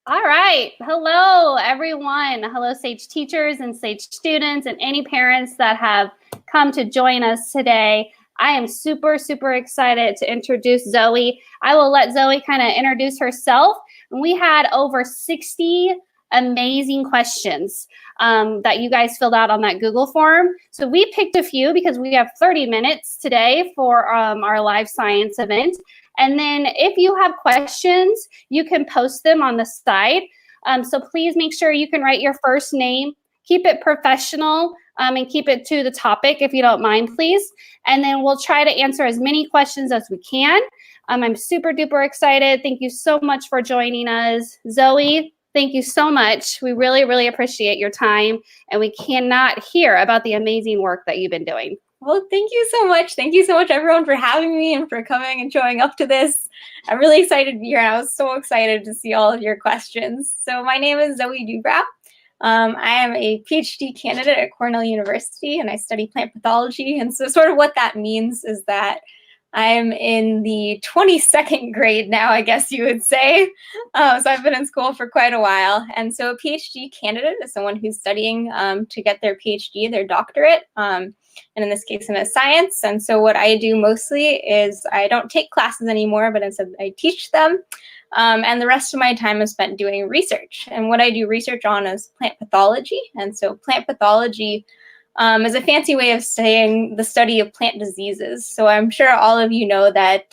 All right. Hello, everyone. Hello, SAGE teachers and SAGE students and any parents that have come to join us today. I am super, super excited to introduce Zoe. I will let Zoe kind of introduce herself. We had over 60 amazing questions that you guys filled out on that Google form. So we picked a few because we have 30 minutes today for our live science event. And then if you have questions, you can post them on the side. So please make sure you can write your first name, keep it professional, and keep it to the topic if you don't mind, please. And then we'll try to answer as many questions as we can. I'm super duper excited. Thank you so much for joining us. Zoe, thank you so much. We really, really appreciate your time, and we cannot hear about the amazing work that you've been doing. Well, thank you so much. Thank you so much, everyone, for having me and for coming and showing up to this. I'm really excited to be here, and I was so excited to see all of your questions. So my name is Zoe Dubrow. I am a PhD candidate at Cornell University, and I study plant pathology. And so sort of what that means is that I'm in the 22nd grade now, I guess you would say. So I've been in school for quite a while. And so a PhD candidate is someone who's studying to get their PhD, their doctorate. And in this case, in a science. And so what I do mostly is I don't take classes anymore, but instead I teach them. And the rest of my time is spent doing research. And what I do research on is plant pathology. And so plant pathology is a fancy way of saying the study of plant diseases. So I'm sure all of you know that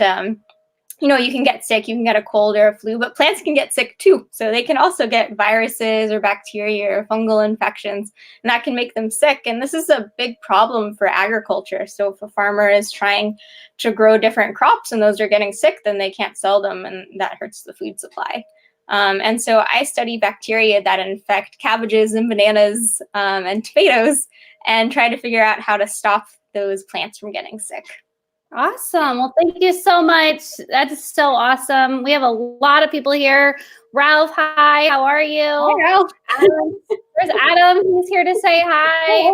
you can get sick, you can get a cold or a flu, but plants can get sick too. So they can also get viruses or bacteria or fungal infections, and that can make them sick. And this is a big problem for agriculture. So if a farmer is trying to grow different crops and those are getting sick, then they can't sell them, and that hurts the food supply. And so I study bacteria that infect cabbages and bananas and tomatoes and try to figure out how to stop those plants from getting sick. Awesome. Well, thank you so much. That is so awesome. We have a lot of people here. Ralph, hi. How are you? Hi, Ralph. There's Adam. He's here to say hi.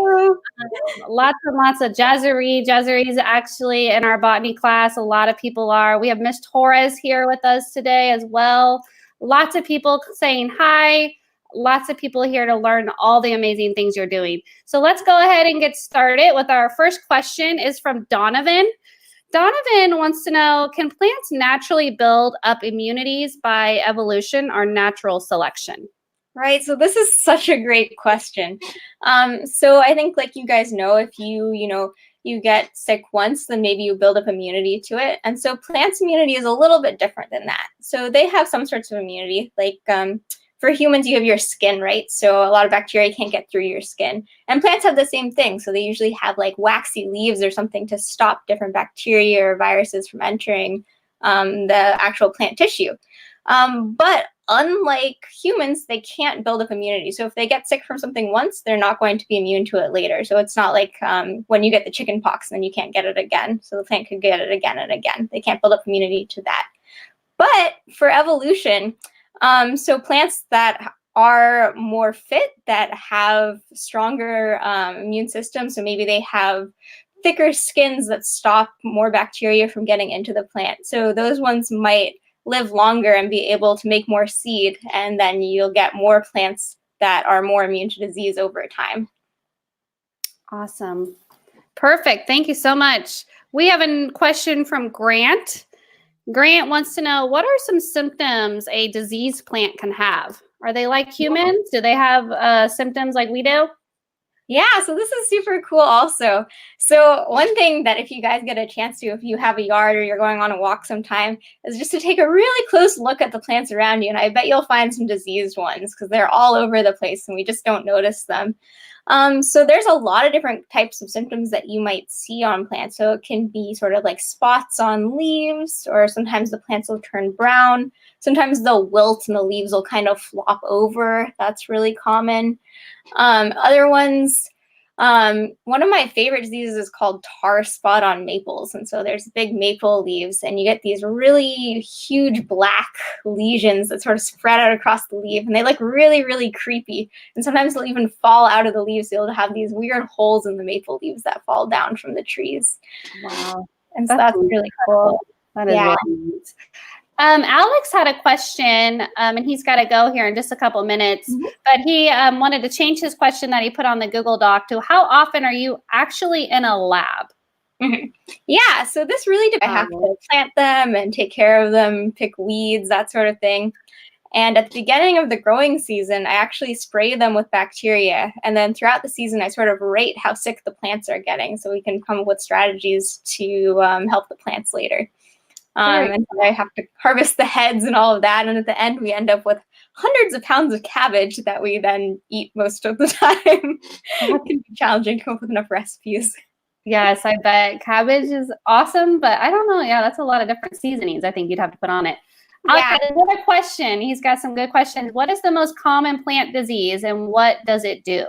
Lots and lots of Jazzery. Jazzery is actually in our botany class. A lot of people are. We have Miss Torres here with us today as well. Lots of people saying hi. Lots of people here to learn all the amazing things you're doing. So let's go ahead and get started with our first question is from Donovan. Donovan wants to know, can plants naturally build up immunities by evolution or natural selection? Right, so this is such a great question. So I think, like you guys know, if you get sick once, then maybe you build up immunity to it. And so plants' immunity is a little bit different than that. So they have some sorts of immunity, like for humans, you have your skin, right? So a lot of bacteria can't get through your skin. And plants have the same thing. So they usually have like waxy leaves or something to stop different bacteria or viruses from entering the actual plant tissue. But unlike humans, they can't build up immunity. So if they get sick from something once, they're not going to be immune to it later. So it's not like when you get the chicken pox, then you can't get it again. So the plant could get it again and again. They can't build up immunity to that. But for evolution, so plants that are more fit, that have stronger immune systems, so maybe they have thicker skins that stop more bacteria from getting into the plant. So those ones might live longer and be able to make more seed, and then you'll get more plants that are more immune to disease over time. Awesome. Perfect. Thank you so much. We have a question from Grant. Grant wants to know, what are some symptoms a diseased plant can have? Are they like humans? Do they have symptoms like we do? Yeah, so this is super cool also. So one thing that if you guys get a chance to, if you have a yard or you're going on a walk sometime, is just to take a really close look at the plants around you. And I bet you'll find some diseased ones because they're all over the place and we just don't notice them. So there's a lot of different types of symptoms that you might see on plants. So it can be sort of like spots on leaves, or sometimes the plants will turn brown. Sometimes they'll wilt and the leaves will kind of flop over. That's really common. Other ones, one of my favorite diseases is called tar spot on maples. And so there's big maple leaves and you get these really huge black lesions that sort of spread out across the leaf, and they look really, really creepy. And sometimes they'll even fall out of the leaves. So you'll have these weird holes in the maple leaves that fall down from the trees. Wow. And so that's really cool. That is really neat. Alex had a question, and he's got to go here in just a couple minutes, but he wanted to change his question that he put on the Google Doc to how often are you actually in a lab? Yeah, so this really depends. I have to plant them and take care of them, pick weeds, that sort of thing. And at the beginning of the growing season, I actually spray them with bacteria. And then throughout the season, I sort of rate how sick the plants are getting so we can come up with strategies to help the plants later. And so I have to harvest the heads and all of that. And at the end, we end up with hundreds of pounds of cabbage that we then eat most of the time. It can be challenging to come up with enough recipes. Yes, I bet. Cabbage is awesome, but I don't know. Yeah, that's a lot of different seasonings I think you'd have to put on it. Yeah. Another question. He's got some good questions. What is the most common plant disease and what does it do?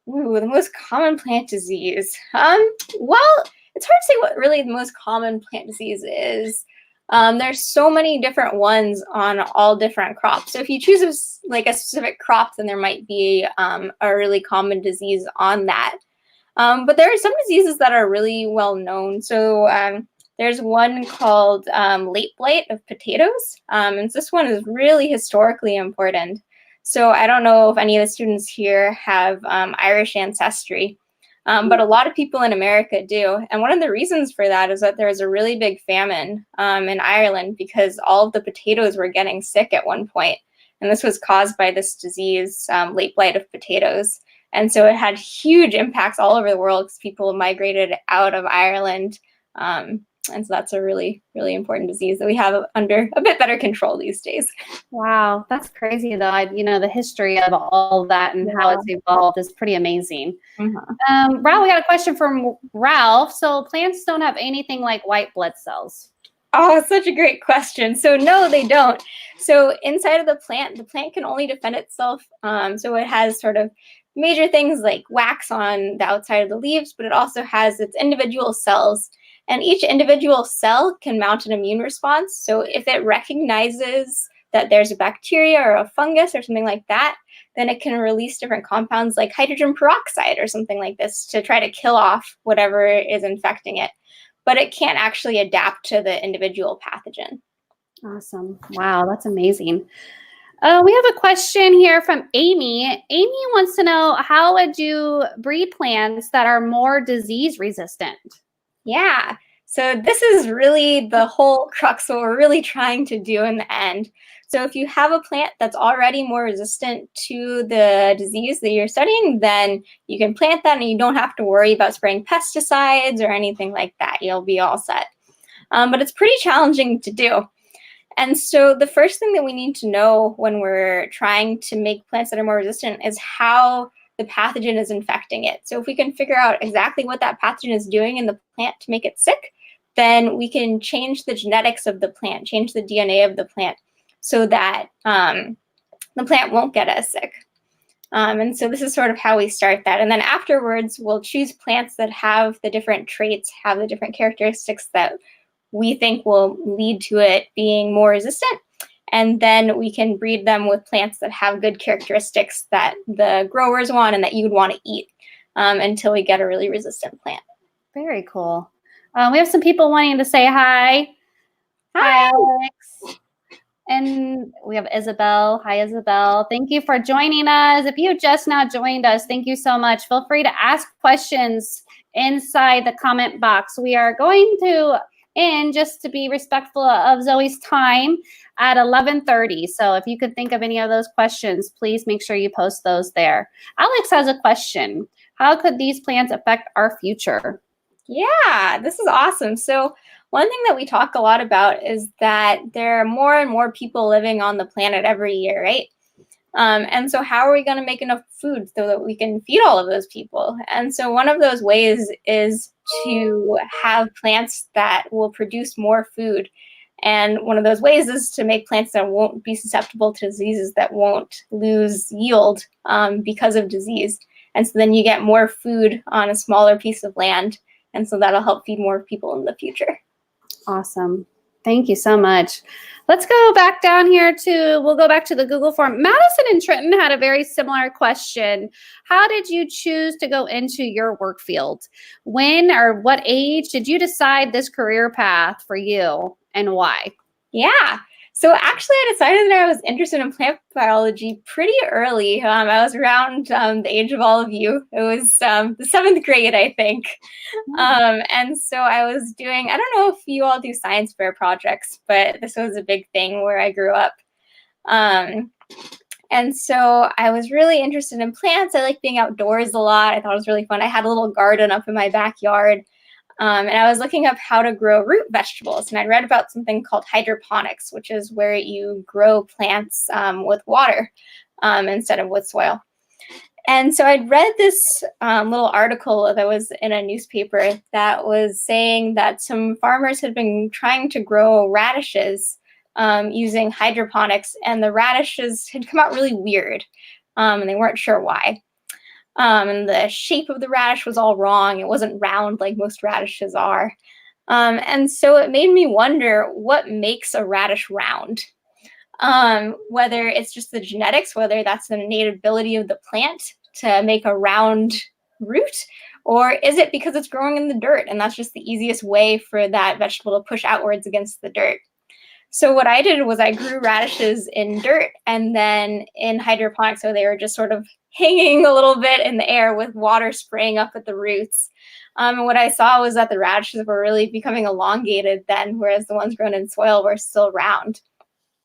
Ooh, the most common plant disease. Well, it's hard to say what really the most common plant disease is. There's so many different ones on all different crops. So if you choose a specific crop, then there might be a really common disease on that. But there are some diseases that are really well known. So there's one called late blight of potatoes. And this one is really historically important. So I don't know if any of the students here have Irish ancestry. But a lot of people in America do. And one of the reasons for that is that there was a really big famine in Ireland because all of the potatoes were getting sick at one point. And this was caused by this disease, late blight of potatoes. And so it had huge impacts all over the world because people migrated out of Ireland. And so that's a really, really important disease that we have under a bit better control these days. Wow, that's crazy though. The history of all that and how it's evolved is pretty amazing. Ralph, we got a question from Ralph. So plants don't have anything like white blood cells. Oh, such a great question. So no, they don't. So inside of the plant can only defend itself. So it has sort of major things like wax on the outside of the leaves, but it also has its individual cells. And each individual cell can mount an immune response. So if it recognizes that there's a bacteria or a fungus or something like that, then it can release different compounds like hydrogen peroxide or something like this to try to kill off whatever is infecting it. But it can't actually adapt to the individual pathogen. Awesome. Wow, that's amazing. We have a question here from Amy. Amy wants to know, how would you breed plants that are more disease resistant? Yeah, so this is really the whole crux, what we're really trying to do in the end. So if you have a plant that's already more resistant to the disease that you're studying, then you can plant that and you don't have to worry about spraying pesticides or anything like that. You'll be all set. But it's pretty challenging to do. And so the first thing that we need to know when we're trying to make plants that are more resistant is how the pathogen is infecting it. So if we can figure out exactly what that pathogen is doing in the plant to make it sick, then we can change the genetics of the plant, change the DNA of the plant so that the plant won't get as sick. And so this is sort of how we start that. And then afterwards, we'll choose plants that have the different traits, have the different characteristics that we think will lead to it being more resistant. And then we can breed them with plants that have good characteristics that the growers want and that you would want to eat until we get a really resistant plant. Very cool. We have some people wanting to say hi. Hi, Alex. And we have Isabel. Hi, Isabel. Thank you for joining us. If you just now joined us, thank you so much. Feel free to ask questions inside the comment box. We are going to end, just to be respectful of Zoe's time, at 11:30. So if you could think of any of those questions, please make sure you post those there. Alex has a question. How could these plants affect our future? Yeah, this is awesome. So one thing that we talk a lot about is that there are more and more people living on the planet every year, right? And so how are we going to make enough food so that we can feed all of those people? And so one of those ways is to have plants that will produce more food. And one of those ways is to make plants that won't be susceptible to diseases, that won't lose yield because of disease. And so then you get more food on a smaller piece of land. And so that'll help feed more people in the future. Awesome. Thank you so much. Let's go back down here we'll go back to the Google form. Madison and Trenton had a very similar question. How did you choose to go into your work field? When or what age did you decide this career path for you and why? Yeah. So actually, I decided that I was interested in plant biology pretty early. I was around the age of all of you. It was the 7th grade, I think. And so I was doing, I don't know if you all do science fair projects, but this was a big thing where I grew up. And so I was really interested in plants. I like being outdoors a lot. I thought it was really fun. I had a little garden up in my backyard. And I was looking up how to grow root vegetables. And I read about something called hydroponics, which is where you grow plants with water instead of with soil. And so I'd read this little article that was in a newspaper that was saying that some farmers had been trying to grow radishes using hydroponics, and the radishes had come out really weird, and they weren't sure why. And the shape of the radish was all wrong. It wasn't round like most radishes are. And so it made me wonder what makes a radish round. Whether it's just the genetics, whether that's the innate ability of the plant to make a round root, or is it because it's growing in the dirt and that's just the easiest way for that vegetable to push outwards against the dirt. So what I did was I grew radishes in dirt and then in hydroponics, so they were just sort of hanging a little bit in the air with water spraying up at the roots. And what I saw was that the radishes were really becoming elongated then, whereas the ones grown in soil were still round.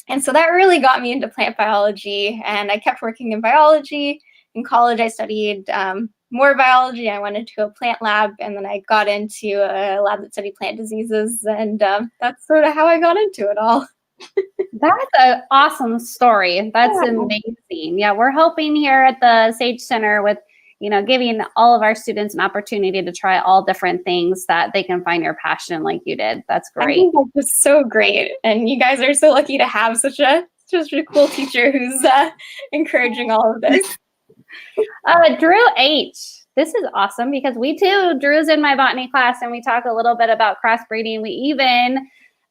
And so that really got me into plant biology, and I kept working in biology. In college, I studied more biology. I went into a plant lab, and then I got into a lab that studied plant diseases, and that's sort of how I got into it all. That's an awesome story. That's amazing. Yeah, we're helping here at the Sage Center with, giving all of our students an opportunity to try all different things that they can find their passion like you did. That's great. I think that's just so great. And you guys are so lucky to have such a cool teacher who's encouraging all of this. Drew H. This is awesome because we too, Drew's in my botany class, and we talk a little bit about crossbreeding. We even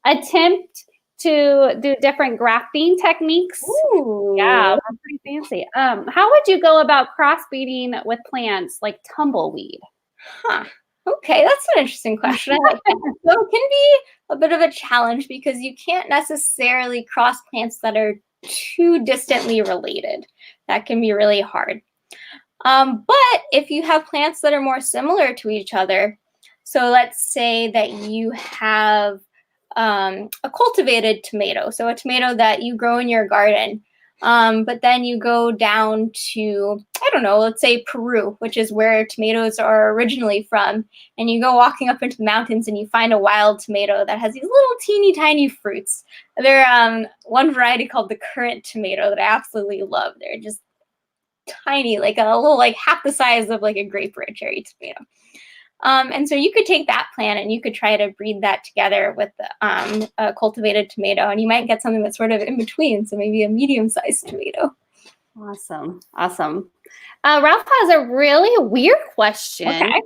attempt to do different grafting techniques. Ooh. Yeah, that's pretty fancy. How would you go about crossbreeding with plants like tumbleweed? Okay, that's an interesting question. I like that. So it can be a bit of a challenge because you can't necessarily cross plants that are too distantly related. That can be really hard. But if you have plants that are more similar to each other, so let's say that you have a cultivated tomato, so a tomato that you grow in your garden, but then you go down to, I don't know, let's say Peru, which is where tomatoes are originally from, and you go walking up into the mountains and you find a wild tomato that has these little teeny tiny fruits. They're one variety called the currant tomato that I absolutely love. They're just tiny, like a little, like half the size of like a grape or a cherry tomato. And so you could take that plant and you could try to breed that together with a cultivated tomato, and you might get something that's sort of in between, so maybe a medium-sized tomato. Awesome. Ralph has a really weird question. Okay.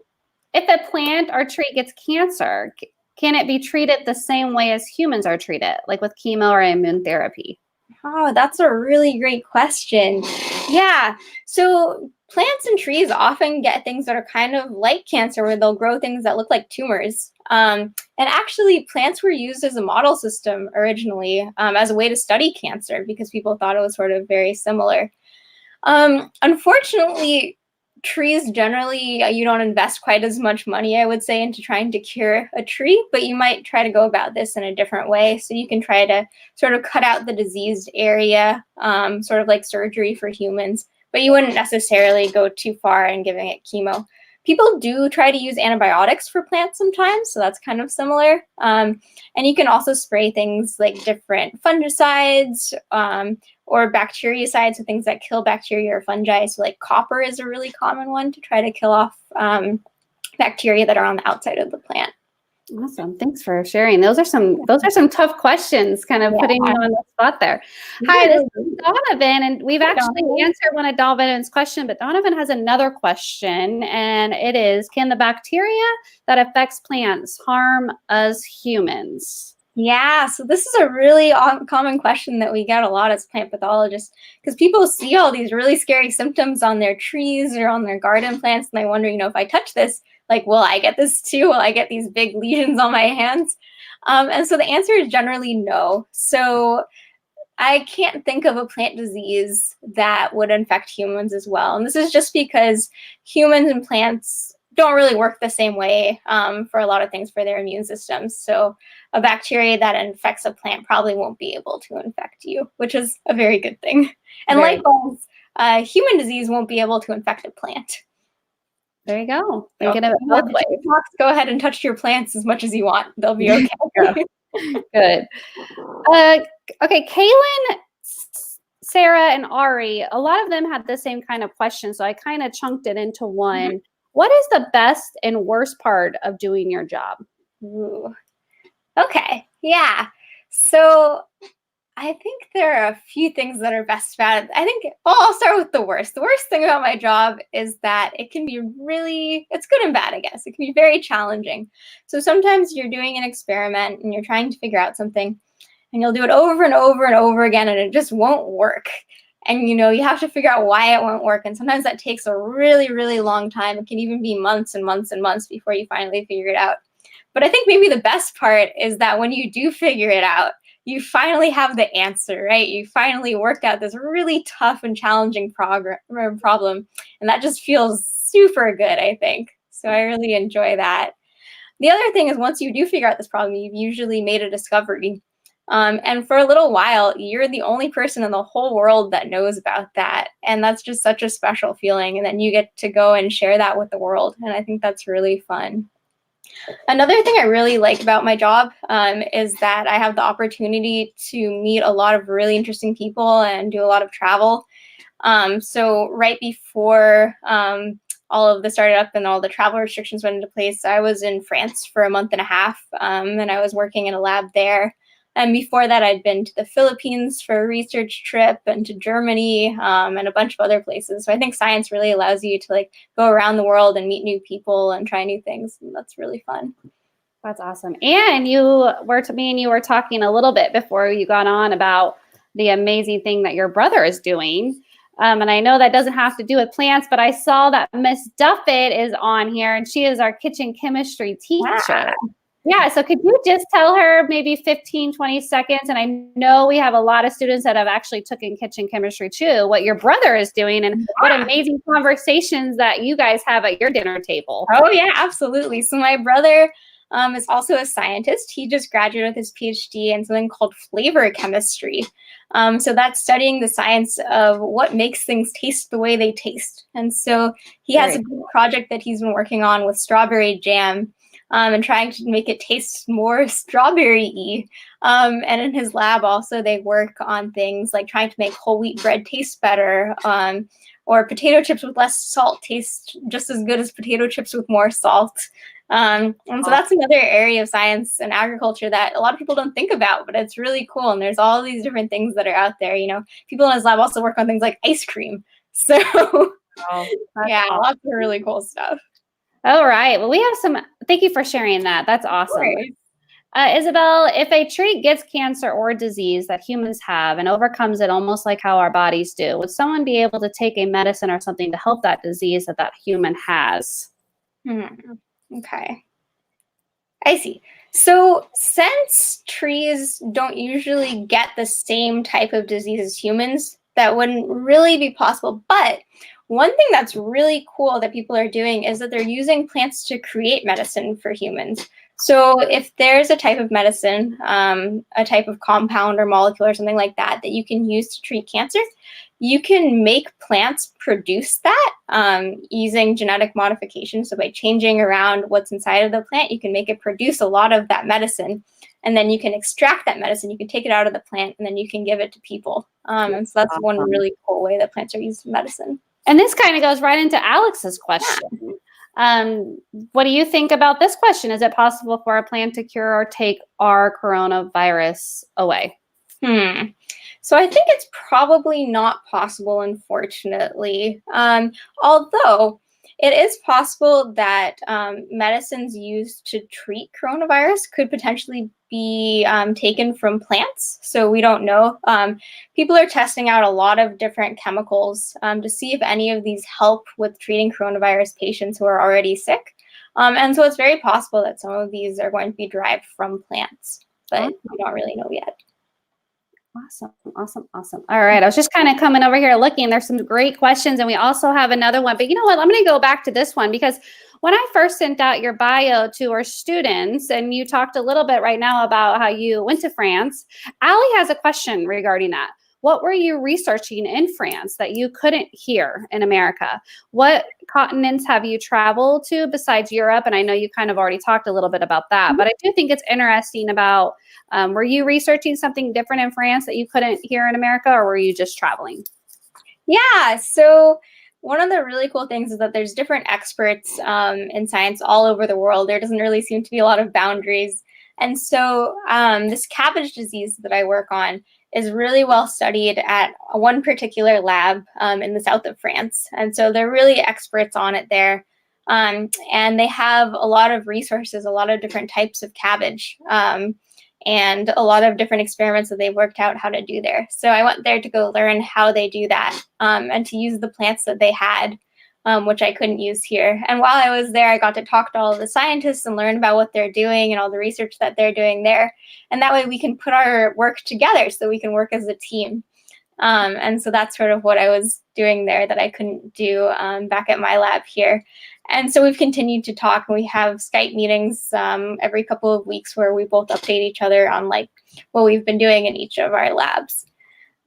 If a plant or tree gets cancer, can it be treated the same way as humans are treated, like with chemo or immune therapy? Oh, that's a really great question. Yeah. So plants and trees often get things that are kind of like cancer, where they'll grow things that look like tumors. And actually, plants were used as a model system originally as a way to study cancer because people thought it was sort of very similar. Unfortunately, trees generally, you don't invest quite as much money, I would say, into trying to cure a tree, but you might try to go about this in a different way. So you can try to sort of cut out the diseased area, sort of like surgery for humans, but you wouldn't necessarily go too far in giving it chemo. People do try to use antibiotics for plants sometimes, so that's kind of similar. And you can also spray things like different fungicides or bactericides, so things that kill bacteria or fungi. So like copper is a really common one to try to kill off bacteria that are on the outside of the plant. Awesome. Thanks for sharing. Those are some tough questions, kind of putting you on the spot there. Hi, this is Donovan, and we've actually answered one of Donovan's questions, but Donovan has another question, and it is, can the bacteria that affects plants harm us humans? Yeah, so this is a really common question that we get a lot as plant pathologists, because people see all these really scary symptoms on their trees or on their garden plants, and they wonder, if I touch this, like, will I get this too? Will I get these big lesions on my hands? And so the answer is generally no. So I can't think of a plant disease that would infect humans as well. And this is just because humans and plants don't really work the same way for a lot of things for their immune systems. So a bacteria that infects a plant probably won't be able to infect you, which is a very good thing. And likewise, human disease won't be able to infect a plant. There you go. So Thinking of it both ways. Go ahead and touch your plants as much as you want. They'll be okay. Good. Okay, Kaylin, Sarah, and Ari, a lot of them had the same kind of question, so I kind of chunked it into one. Mm-hmm. What is the best and worst part of doing your job? Ooh. Okay, yeah. So I think there are a few things that are best about it. I think, well, I'll start with the worst. The worst thing about my job is that it can be really, it's good and bad, I guess. It can be very challenging. So sometimes you're doing an experiment and you're trying to figure out something, and you'll do it over and over and over again, and it just won't work. And, you have to figure out why it won't work. And sometimes that takes a really, really long time. It can even be months and months and months before you finally figure it out. But I think maybe the best part is that when you do figure it out, you finally have the answer, right? You finally worked out this really tough and challenging problem. And that just feels super good, I think. So I really enjoy that. The other thing is, once you do figure out this problem, you've usually made a discovery. And for a little while, you're the only person in the whole world that knows about that. And that's just such a special feeling. And then you get to go and share that with the world. And I think that's really fun. Another thing I really like about my job is that I have the opportunity to meet a lot of really interesting people and do a lot of travel. So right before all of this started up and all the travel restrictions went into place, I was in France for a month and a half, and I was working in a lab there. And before that, I'd been to the Philippines for a research trip and to Germany and a bunch of other places. So I think science really allows you to go around the world and meet new people and try new things. And that's really fun. That's awesome. And me and you were talking a little bit before you got on about the amazing thing that your brother is doing. And I know that doesn't have to do with plants, but I saw that Miss Duffett is on here, and she is our kitchen chemistry teacher. Wow. Yeah, so could you just tell her maybe 15, 20 seconds, and I know we have a lot of students that have actually taken kitchen chemistry too, what your brother is doing and what amazing conversations that you guys have at your dinner table. Oh yeah, absolutely. So my brother is also a scientist. He just graduated with his PhD in something called flavor chemistry. So that's studying the science of what makes things taste the way they taste. And so he has a big project that he's been working on with strawberry jam. And trying to make it taste more strawberry-y. And in his lab also, they work on things like trying to make whole wheat bread taste better, or potato chips with less salt taste just as good as potato chips with more salt. And so that's another area of science and agriculture that a lot of people don't think about, but it's really cool. And there's all these different things that are out there. People in his lab also work on things like ice cream. So yeah, awesome. Lots of really cool stuff. All right. Well, we have thank you for sharing that. That's awesome. Isabel, if a tree gets cancer or disease that humans have and overcomes it almost like how our bodies do, would someone be able to take a medicine or something to help that disease that human has? Okay. I see. So since trees don't usually get the same type of disease as humans, that wouldn't really be possible. But one thing that's really cool that people are doing is that they're using plants to create medicine for humans. So if there's a type of medicine, a type of compound or molecule or something like that that you can use to treat cancer, you can make plants produce that using genetic modification. So by changing around what's inside of the plant, you can make it produce a lot of that medicine. And then you can extract that medicine, you can take it out of the plant, and then you can give it to people. And so that's one really cool way that plants are used in medicine. And this kind of goes right into Alex's question. What do you think about this question? Is it possible for a plant to cure or take our coronavirus away? So I think it's probably not possible, unfortunately. Although it is possible that medicines used to treat coronavirus could potentially be taken from plants. So we don't know. People are testing out a lot of different chemicals to see if any of these help with treating coronavirus patients who are already sick. And so it's very possible that some of these are going to be derived from plants, but we don't really know yet. Awesome, awesome, awesome. All right, I was just kind of coming over here looking. There's some great questions, and we also have another one. But you know what? I'm going to go back to this one because when I first sent out your bio to our students, and you talked a little bit right now about how you went to France, Allie has a question regarding that. What were you researching in France that you couldn't hear in America? What continents have you traveled to besides Europe? And I know you kind of already talked a little bit about that, but I do think it's interesting about, were you researching something different in France that you couldn't hear in America, or were you just traveling? Yeah, so one of the really cool things is that there's different experts in science all over the world. There doesn't really seem to be a lot of boundaries. And so this cabbage disease that I work on is really well studied at one particular lab in the south of France. And so they're really experts on it there. And they have a lot of resources, a lot of different types of cabbage, and a lot of different experiments that they've worked out how to do there. So I went there to go learn how they do that and to use the plants that they had, which I couldn't use here. And while I was there, I got to talk to all of the scientists and learn about what they're doing and all the research that they're doing there. And that way we can put our work together so we can work as a team. And so that's sort of what I was doing there that I couldn't do back at my lab here. And so we've continued to talk, and we have Skype meetings every couple of weeks where we both update each other on like what we've been doing in each of our labs.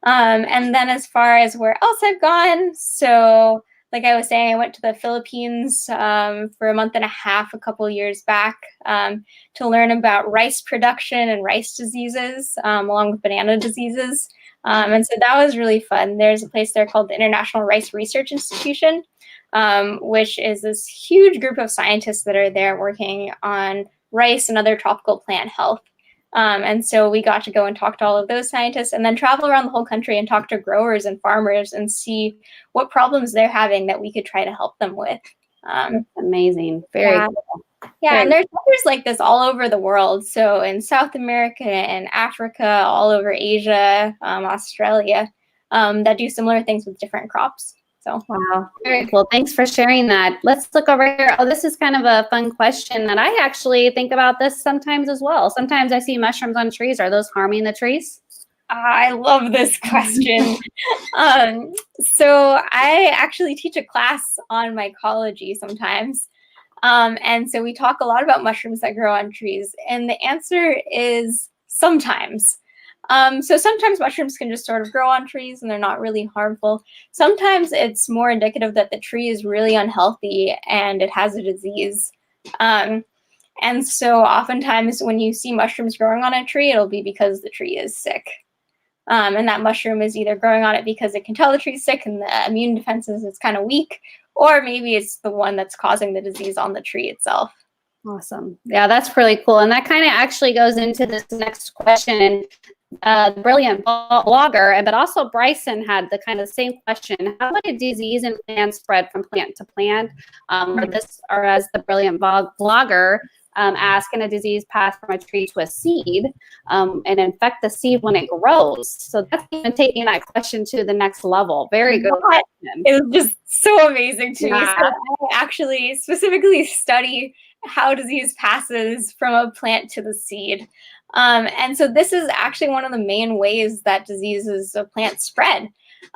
And then as far as where else I've gone, so like I was saying, I went to the Philippines for a month and a half a couple years back to learn about rice production and rice diseases, along with banana diseases. And so that was really fun. There's a place there called the International Rice Research Institution, which is this huge group of scientists that are there working on rice and other tropical plant health. And so we got to go and talk to all of those scientists and then travel around the whole country and talk to growers and farmers and see what problems they're having that we could try to help them with. Amazing. Very cool. Yeah, Very and there's others like this all over the world. So in South America and Africa, all over Asia, Australia, that do similar things with different crops. So wow, very cool. Thanks for sharing that. Let's look over here. Oh, this is kind of a fun question that I actually think about this sometimes as well. Sometimes I see mushrooms on trees. Are those harming the trees? I love this question. So I actually teach a class on mycology sometimes. And so we talk a lot about mushrooms that grow on trees. And the answer is sometimes. So sometimes mushrooms can just sort of grow on trees and they're not really harmful. Sometimes it's more indicative that the tree is really unhealthy and it has a disease. And so oftentimes when you see mushrooms growing on a tree, it'll be because the tree is sick. And that mushroom is either growing on it because it can tell the tree's sick and the immune defenses is kind of weak, or maybe it's the one that's causing the disease on the tree itself. Awesome. Yeah, that's really cool. And that kind of actually goes into this next question. And the brilliant blogger, but also Bryson had the kind of same question. How would a disease in plants spread from plant to plant? Or as the brilliant blogger asked, can a disease pass from a tree to a seed and infect the seed when it grows? So that's even taking that question to the next level. Very good question. It was just so amazing to me. Yeah. So I actually specifically study how disease passes from a plant to the seed. And so this is actually one of the main ways that diseases of plants spread.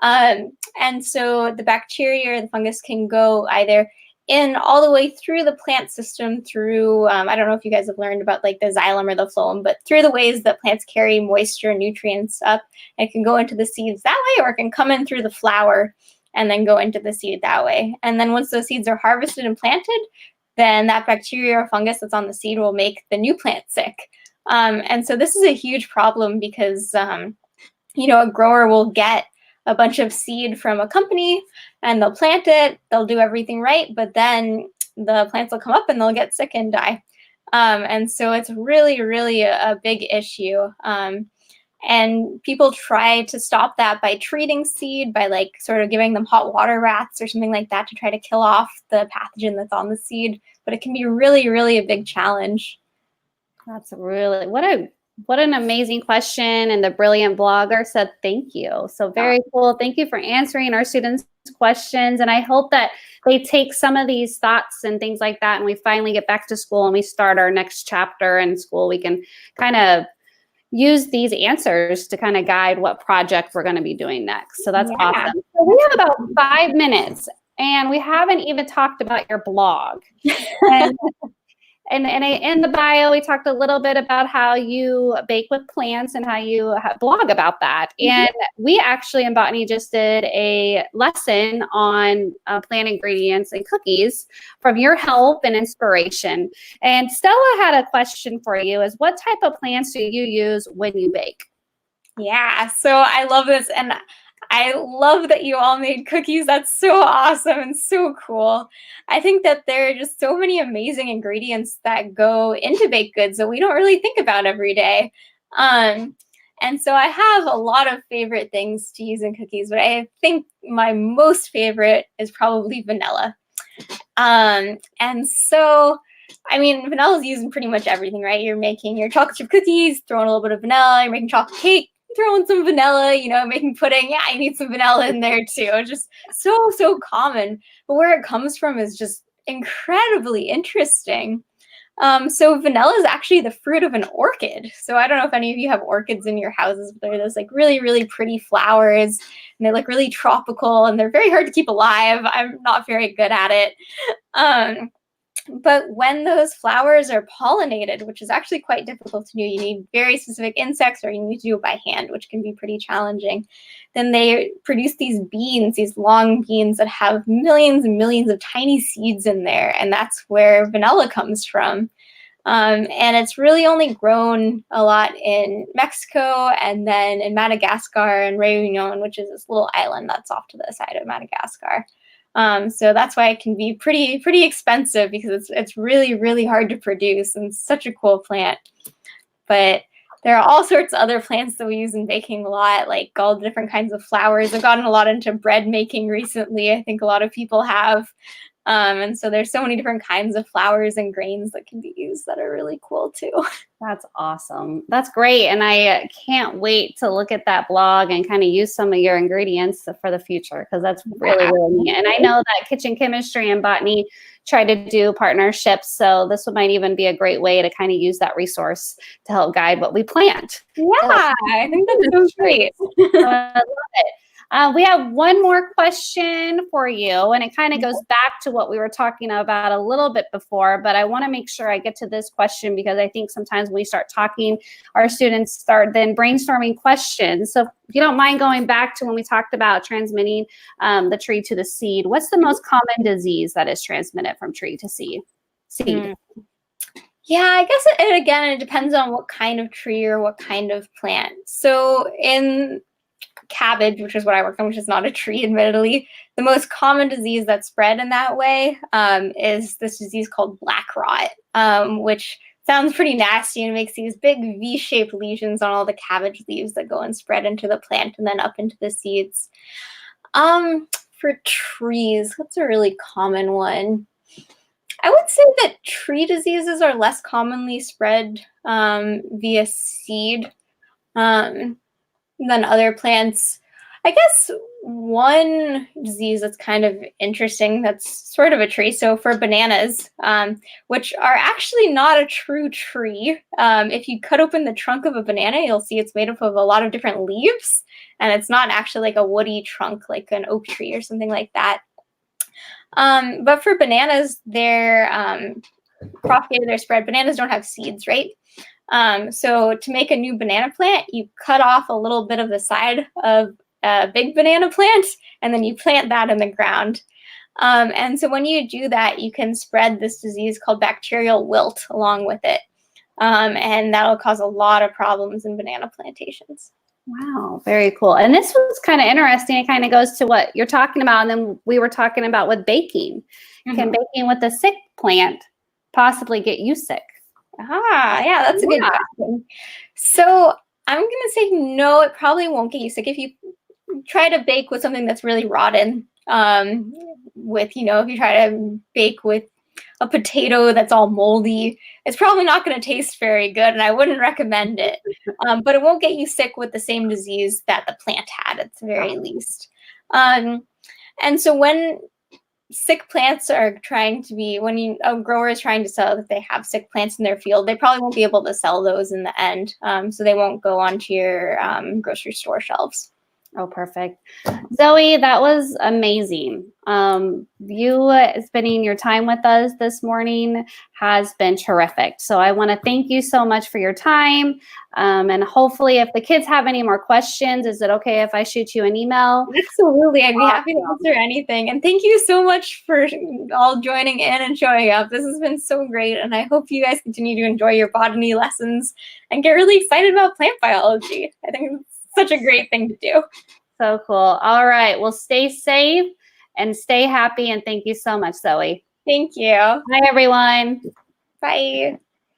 And so the bacteria or the fungus can go either in all the way through the plant system through, I don't know if you guys have learned about like the xylem or the phloem, but through the ways that plants carry moisture and nutrients up, it can go into the seeds that way, or it can come in through the flower and then go into the seed that way. And then once those seeds are harvested and planted, then that bacteria or fungus that's on the seed will make the new plant sick. And so this is a huge problem because, a grower will get a bunch of seed from a company and they'll plant it, they'll do everything right, but then the plants will come up and they'll get sick and die. And so it's really, really a big issue. And people try to stop that by treating seed, by like sort of giving them hot water baths or something like that to try to kill off the pathogen that's on the seed. But it can be really, really a big challenge. That's really, what an amazing question. And the brilliant blogger said, thank you. So very cool. Thank you for answering our students' questions. And I hope that they take some of these thoughts and things like that. And we finally get back to school and we start our next chapter in school. We can kind of use these answers to kind of guide what project we're going to be doing next. So that's Yeah. awesome. So we have about 5 minutes, and we haven't even talked about your blog. And in the bio, we talked a little bit about how you bake with plants and how you blog about that. And we actually in Botany just did a lesson on plant ingredients and cookies from your help and inspiration. And Stella had a question for you: is what type of plants do you use when you bake? Yeah, so I love this, and I love that you all made cookies. That's so awesome and so cool. I think that there are just so many amazing ingredients that go into baked goods that we don't really think about every day. And so I have a lot of favorite things to use in cookies, but I think my most favorite is probably vanilla. And so, I mean, vanilla is used in pretty much everything, right? You're making your chocolate chip cookies, throwing a little bit of vanilla. You're making chocolate cake, throwing some vanilla, you know, making pudding. Yeah, you need some vanilla in there too. It's just so common. But where it comes from is just incredibly interesting. So vanilla is actually the fruit of an orchid. So I don't know if any of you have orchids in your houses, but they're those like really pretty flowers, and they look really tropical, and they're very hard to keep alive. I'm not very good at it. But when those flowers are pollinated, which is actually quite difficult to do, you need very specific insects, or you need to do it by hand, which can be pretty challenging. Then they produce these beans, these long beans that have millions and millions of tiny seeds in there. And that's where vanilla comes from. And it's really only grown a lot in Mexico, and then in Madagascar and Réunion, which is this little island that's off to the side of Madagascar. So that's why it can be pretty expensive, because it's really hard to produce, and such a cool plant. But there are all sorts of other plants that we use in baking a lot, like all the different kinds of flowers. I've gotten a lot into bread making recently. I think a lot of people have. And so there's so many different kinds of flowers and grains that can be used that are really cool too. That's awesome. That's great. And I can't wait to look at that blog and kind of use some of your ingredients for the future, because that's really neat. And I know that Kitchen Chemistry and Botany try to do partnerships. So this might even be a great way to kind of use that resource to help guide what we plant. Yeah, I think that's so great. I love it. We have one more question for you, and it kind of goes back to what we were talking about a little bit before, but I want to make sure I get to this question, because I think sometimes when we start talking, our students start then brainstorming questions. So if you don't mind going back to when we talked about transmitting the tree to the seed, what's the most common disease that is transmitted from tree to seed? Yeah, I guess it depends on what kind of tree or what kind of plant. So in cabbage, which is what I work on, which is not a tree, admittedly, the most common disease that's spread in that way is this disease called black rot, which sounds pretty nasty and makes these big V-shaped lesions on all the cabbage leaves that go and spread into the plant and then up into the seeds. For trees, what's a really common one? I would say that tree diseases are less commonly spread via seed than other plants. I guess one disease that's kind of interesting, that's sort of a tree. So for bananas, which are actually not a true tree, if you cut open the trunk of a banana, you'll see it's made up of a lot of different leaves, and it's not actually like a woody trunk like an oak tree or something like that. But for bananas, they're propagated, they're spread. Bananas don't have seeds, right? So to make a new banana plant, you cut off a little bit of the side of a big banana plant, and then you plant that in the ground. And so when you do that, you can spread this disease called bacterial wilt along with it. And that'll cause a lot of problems in banana plantations. Wow, very cool. And this was kind of interesting. It kind of goes to what you're talking about. And then we were talking about with baking. Can baking with a sick plant possibly get you sick? Yeah, that's a good question. So I'm going to say no, it probably won't get you sick. If you try to bake with something that's really rotten, if you try to bake with a potato that's all moldy, it's probably not going to taste very good, and I wouldn't recommend it. But it won't get you sick with the same disease that the plant had, at the very least. And so when sick plants are trying to be, when a grower is trying to sell that they have sick plants in their field, they probably won't be able to sell those in the end. So they won't go onto your grocery store shelves. Oh, perfect. Zoe, that was amazing. You spending your time with us this morning has been terrific. So I want to thank you so much for your time. And hopefully if the kids have any more questions, is it okay if I shoot you an email? Absolutely. I'd be happy to answer anything. And thank you so much for all joining in and showing up. This has been so great. And I hope you guys continue to enjoy your botany lessons and get really excited about plant biology. I think it's such a great thing to do. So cool. All right. Well, stay safe and stay happy. And thank you so much, Zoe. Thank you. Bye, everyone. Bye.